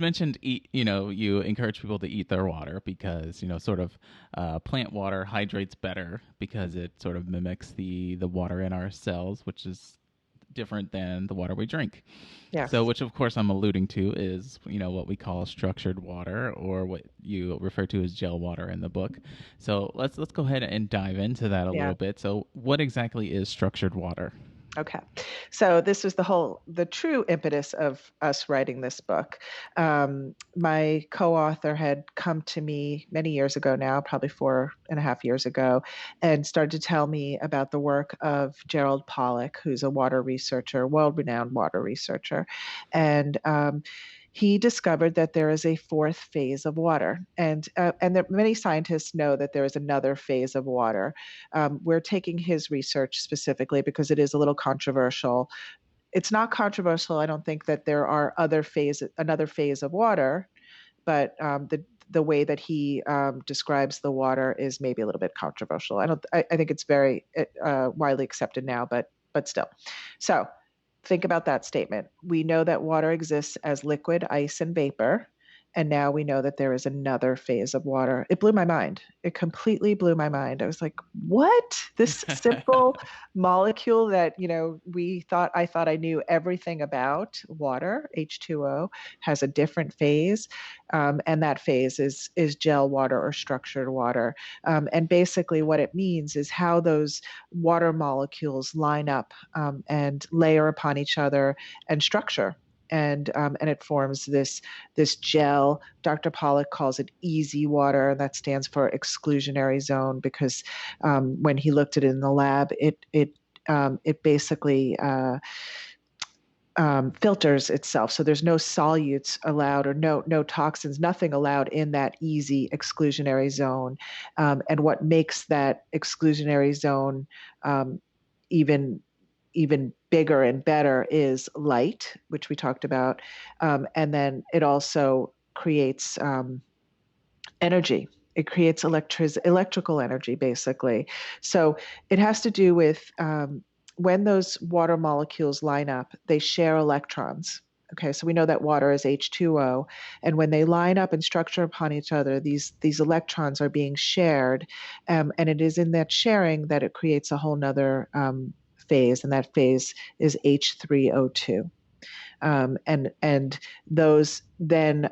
mentioned eat. You encourage people to eat their water because sort of plant water hydrates better because it sort of mimics the water in our cells, which is different than the water we drink. So, Yes. which of course I'm alluding to is what we call structured water, or what you refer to as gel water in the book. So let's go ahead and dive into that a Yeah. little bit. So, what exactly is structured water? Okay. So this was the true impetus of us writing this book. My co-author had come to me many years ago now, probably 4.5 years ago, and started to tell me about the work of Gerald Pollack, who's a water researcher, world-renowned water researcher. And he discovered that there is a fourth phase of water, and that many scientists know that there is another phase of water. We're taking his research specifically because it is a little controversial. It's not controversial, I don't think, that there are another phase of water, but the way that he describes the water is maybe a little bit controversial. I think it's very widely accepted now, but still. So think about that statement. We know that water exists as liquid, ice, and vapor. And now we know that there is another phase of water. It blew my mind. It completely blew my mind. I was like, what? This simple molecule that, I thought I knew everything about, water, H2O, has a different phase. And that phase is gel water or structured water. And basically, what it means is how those water molecules line up and layer upon each other and structure. And it forms this gel. Dr. Pollack calls it easy water. That stands for exclusionary zone because when he looked at it in the lab, it basically filters itself. So there's no solutes allowed, or no toxins, nothing allowed in that easy exclusionary zone. And what makes that exclusionary zone even even bigger and better is light, which we talked about, and then it also creates energy. It creates electrical energy, basically. So it has to do with when those water molecules line up, they share electrons. Okay, so we know that water is H2O, and when they line up and structure upon each other, these electrons are being shared, and it is in that sharing that it creates a whole nother phase, and that phase is H3O2. And those then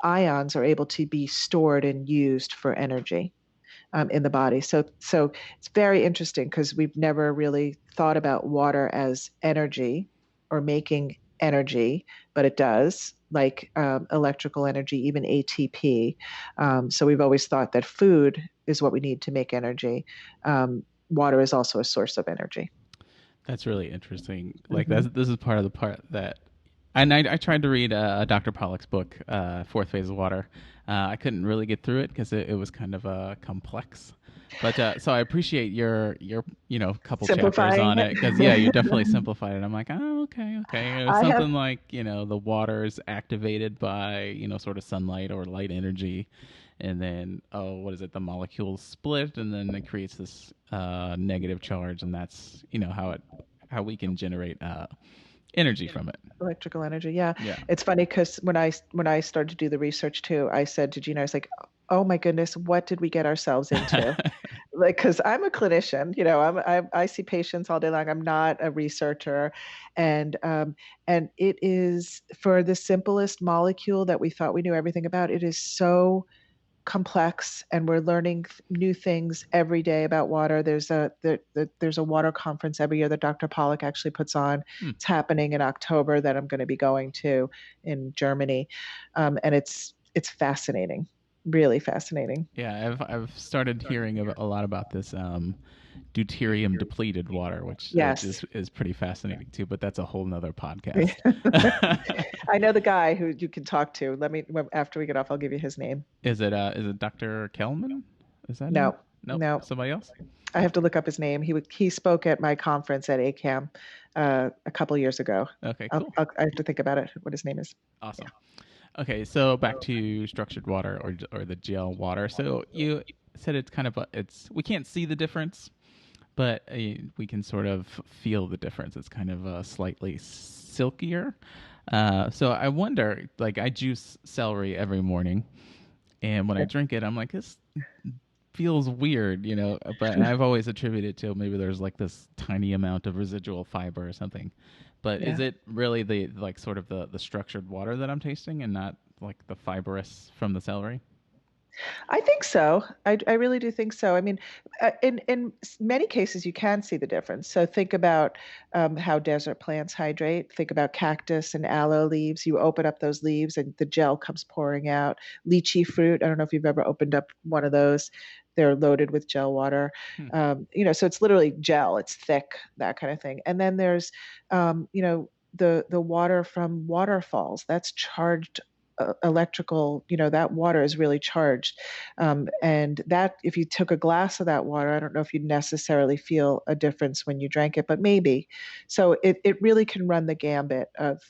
ions are able to be stored and used for energy in the body. So it's very interesting because we've never really thought about water as energy or making energy, but it does, like electrical energy, even ATP. So we've always thought that food is what we need to make energy. Water is also a source of energy. That's really interesting. Like Mm-hmm. this is part of the part that, and I tried to read Dr. Pollack's book, Fourth Phase of Water. I couldn't really get through it because it was kind of complex. But so I appreciate your couple chapters Simplifying on it. it because yeah, you definitely simplified it. I'm like, oh, okay. It was I have something like the water is activated by sort of sunlight or light energy, and then what is it? The molecules split, and then it creates this negative charge, and that's how we can generate energy from it. electrical energy. Yeah, Yeah. it's funny because when I started to do the research too, I said to Gina, I was like, "Oh my goodness, what did we get ourselves into?" Like, because I'm a clinician, I see patients all day long. I'm not a researcher, and it is for the simplest molecule that we thought we knew everything about. It is so complex, and we're learning new things every day about water. There's a water conference every year that Dr. Pollack actually puts on. Hmm. It's happening in October that I'm going to be going to in Germany, and it's fascinating, really fascinating. Yeah, I've started hearing a lot about this deuterium depleted water, which Yes. is pretty fascinating too. But that's a whole nother podcast. I know the guy who you can talk to. Let me, after we get off, I'll give you his name. Is it Dr. Kelman? Is that him? No, Nope. no, Somebody else? I have to look up his name. He spoke at my conference at ACAM a couple years ago. Okay, cool. I have to think about it. What his name is? Yeah. Awesome. Okay, so back to structured water or the gel water. So you said it's kind of it's we can't see the difference, but we can sort of feel the difference. It's kind of slightly silkier. So I wonder, like, I juice celery every morning, and when I drink it, I'm like, this feels weird, you know. But I've always attributed to maybe there's like this tiny amount of residual fiber or something. But is Yeah. it really the like sort of the structured water that I'm tasting, and not like the fibrous from the celery? I think so. I really do think so. I mean, in many cases, you can see the difference. So think about how desert plants hydrate. Think about cactus and aloe leaves. You open up those leaves, and the gel comes pouring out. Lychee fruit. I don't know if you've ever opened up one of those. They're loaded with gel water. Hmm. So it's literally gel. It's thick, that kind of thing. And then there's, the water from waterfalls. That's charged electrical, that water is really charged. And that, if you took a glass of that water, I don't know if you'd necessarily feel a difference when you drank it, but maybe. So it really can run the gambit of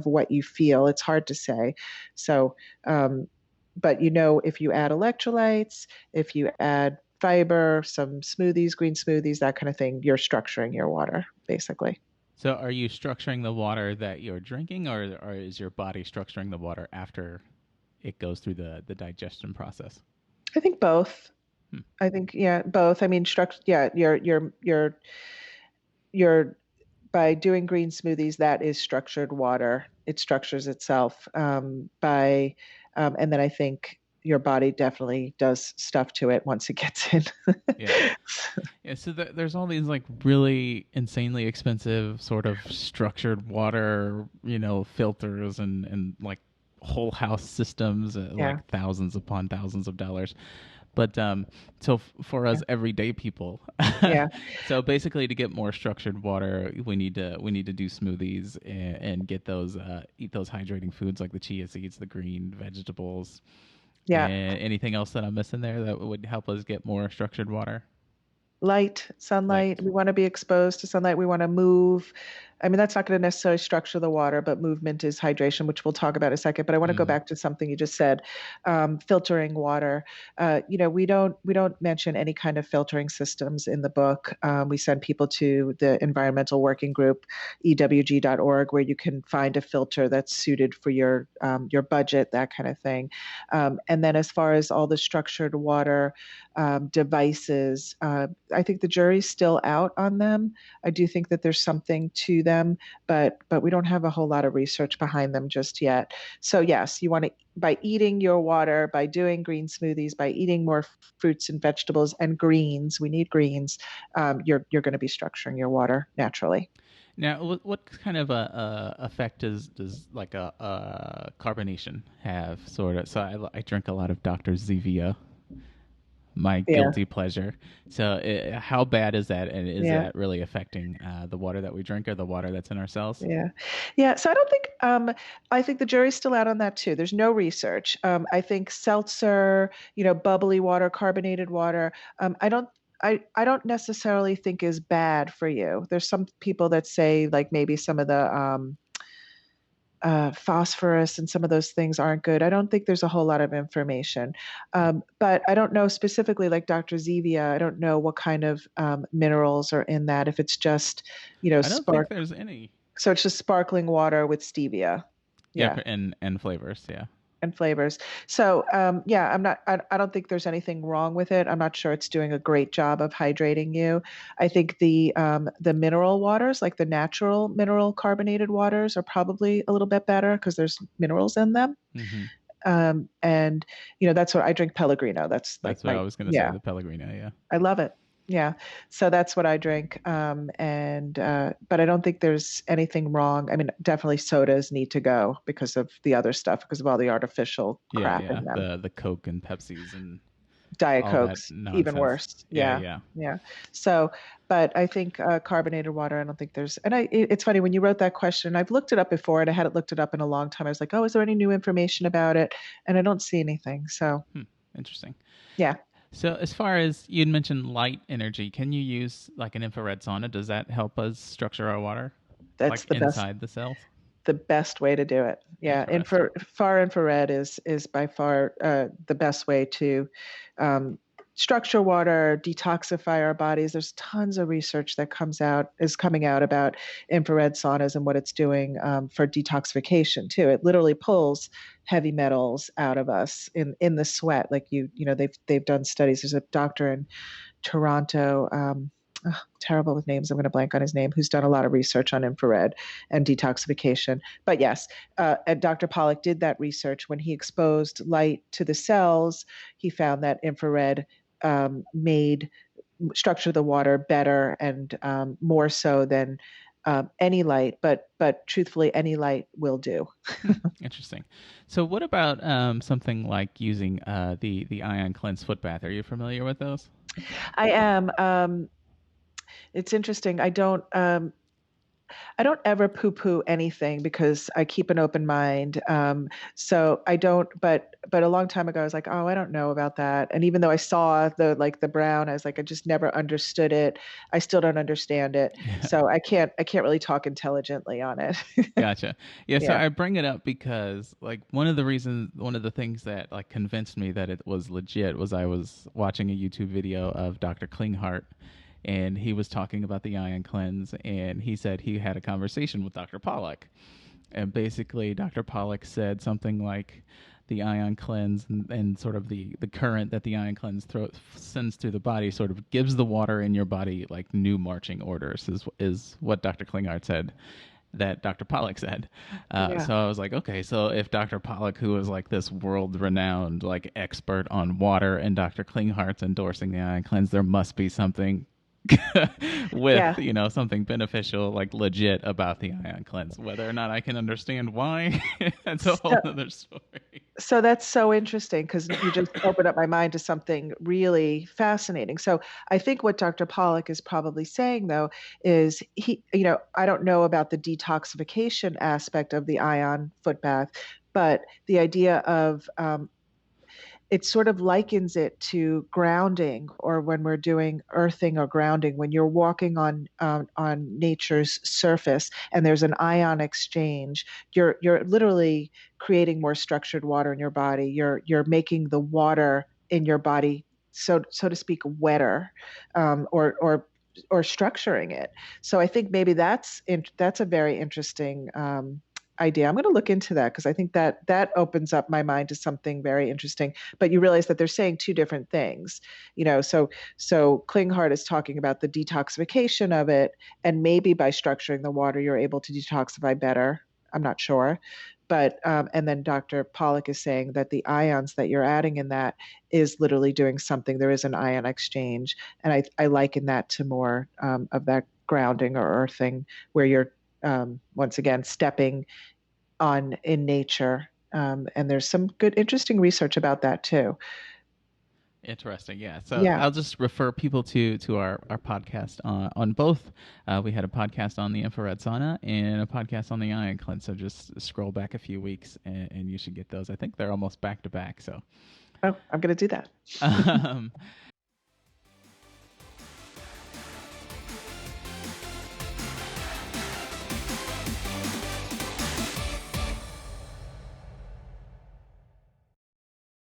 what you feel. It's hard to say. So, but if you add electrolytes, if you add fiber, some smoothies, green smoothies, that kind of thing, you're structuring your water basically. So are you structuring the water that you're drinking, or is your body structuring the water after it goes through the digestion process? I think both. Hmm. I think, yeah, both. I mean, yeah, you're by doing green smoothies, that is structured water. It structures itself and then I think your body definitely does stuff to it once it gets in. Yeah. Yeah, so there's all these like really insanely expensive sort of structured water, filters and like whole house systems, Yeah, like thousands upon thousands of dollars. But so for yeah, us everyday people, yeah, so basically to get more structured water, we need to do smoothies and get those eat those hydrating foods like the chia seeds, the green vegetables, yeah. and anything else that I'm missing there that would help us get more structured water. Light, sunlight. Light. We want to be exposed to sunlight. We want to move. I mean, that's not going to necessarily structure the water, but movement is hydration, which we'll talk about in a second. But I want to go Mm-hmm. back to something you just said, filtering water. We don't mention any kind of filtering systems in the book. We send people to the environmental working group, ewg.org, where you can find a filter that's suited for your budget, that kind of thing. And then as far as all the structured water devices. I think the jury's still out on them. I do think that there's something to them, but we don't have a whole lot of research behind them just yet. So yes, you want to, by eating your water, by doing green smoothies, by eating more fruits and vegetables and greens. We need greens. You're going to be structuring your water naturally. Now, what kind of a effect does like a carbonation have? Sort of. So I drink a lot of Dr. Zevia, my Yeah. guilty pleasure. So how bad is that, and is Yeah. that really affecting the water that we drink or the water that's in our cells? Yeah. Yeah. So I think the jury's still out on that too. There's no research. I think seltzer, bubbly water, carbonated water, I don't necessarily think is bad for you. There's some people that say like maybe some of the phosphorus and some of those things aren't good. I don't think there's a whole lot of information. But I don't know specifically, like Dr. Zevia, I don't know what kind of minerals are in that. If it's just, I don't think spark, there's any. so it's just sparkling water with stevia. Yeah, Yeah. and flavors. Yeah. And flavors. So, yeah, I don't think there's anything wrong with it. I'm not sure it's doing a great job of hydrating you. I think the mineral waters, like the natural mineral carbonated waters, are probably a little bit better because there's minerals in them. Mm-hmm. And that's what I drink Pellegrino. That's like That's what I my, was gonna say. yeah, The Pellegrino. Yeah. I love it. Yeah. So that's what I drink. But I don't think there's anything wrong. I mean, definitely sodas need to go because of the other stuff, because of all the artificial Yeah, crap yeah. in them. The Coke and Pepsis and Diet all that Cokes, even nonsense. worse. Yeah, Yeah. yeah. Yeah. So, but I think carbonated water, I don't think there's, and it's funny when you wrote that question, I've looked it up before and I hadn't looked it up in a long time. I was like, oh, is there any new information about it? And I don't see anything. So, Hmm. Interesting. yeah, So, as far as you'd mentioned light energy, can you use like an infrared sauna? Does that help us structure our water, that's like inside the cells? the best way to do it. Yeah, Interesting. far infrared is by far the best way to um, structure water, detoxify our bodies. There's tons of research that is coming out about infrared saunas and what it's doing for detoxification too. It literally pulls heavy metals out of us in the sweat. Like they've done studies. There's a doctor in Toronto. Terrible with names. I'm going to blank on his name. Who's done a lot of research on infrared and detoxification. But yes, and Dr. Pollack did that research when he exposed light to the cells. He found that infrared made structure the water better and more so than any light. But truthfully, any light will do. Interesting. So, what about something like using the ion cleanse foot bath? Are you familiar with those? I am. It's interesting. I don't ever poo-poo anything because I keep an open mind. So I don't. But a long time ago, I was like, oh, I don't know about that. And even though I saw the brown, I was like, I just never understood it. I still don't understand it. Yeah. So I can't really talk intelligently on it. Gotcha. Yeah, so Yeah. I bring it up because like one of the things that like convinced me that it was legit was I was watching a YouTube video of Dr. Klinghardt, and he was talking about the ion cleanse, and he said he had a conversation with Dr. Pollack. And basically Dr. Pollack said something like the ion cleanse and sort of the current that the ion cleanse sends through the body sort of gives the water in your body like new marching orders is what Dr. Klinghardt said that Dr. Pollack said. Yeah. So I was like, okay, so if Dr. Pollack, who is like this world renowned like expert on water, and Dr. Klinghardt's endorsing the ion cleanse, there must be something with Yeah. something beneficial like legit about the ion cleanse. Whether or not I can understand why, that's a whole So, other story. so that's so interesting because you just opened up my mind to something really fascinating. So I think what Dr. Pollack is probably saying though is I don't know about the detoxification aspect of the ion foot bath, but the idea of it sort of likens it to grounding, or when we're doing earthing or grounding, when you're walking on nature's surface and there's an ion exchange. You're literally creating more structured water in your body. You're making the water in your body, so to speak, wetter, or structuring it. So I think maybe that's a very interesting idea. I'm going to look into that because I think that opens up my mind to something very interesting. But you realize that they're saying two different things, So Klinghardt is talking about the detoxification of it, and maybe by structuring the water, you're able to detoxify better. I'm not sure, but and then Dr. Pollack is saying that the ions that you're adding in that is literally doing something. There is an ion exchange, and I liken that to more of that grounding or earthing, where you're once again stepping on in nature. And there's some good, interesting research about that too. Interesting, yeah. So Yeah. I'll just refer people to our podcast on both. We had a podcast on the infrared sauna and a podcast on the ion cleanse. So just scroll back a few weeks, and you should get those. I think they're almost back to back. So Oh, I'm going to do that. um,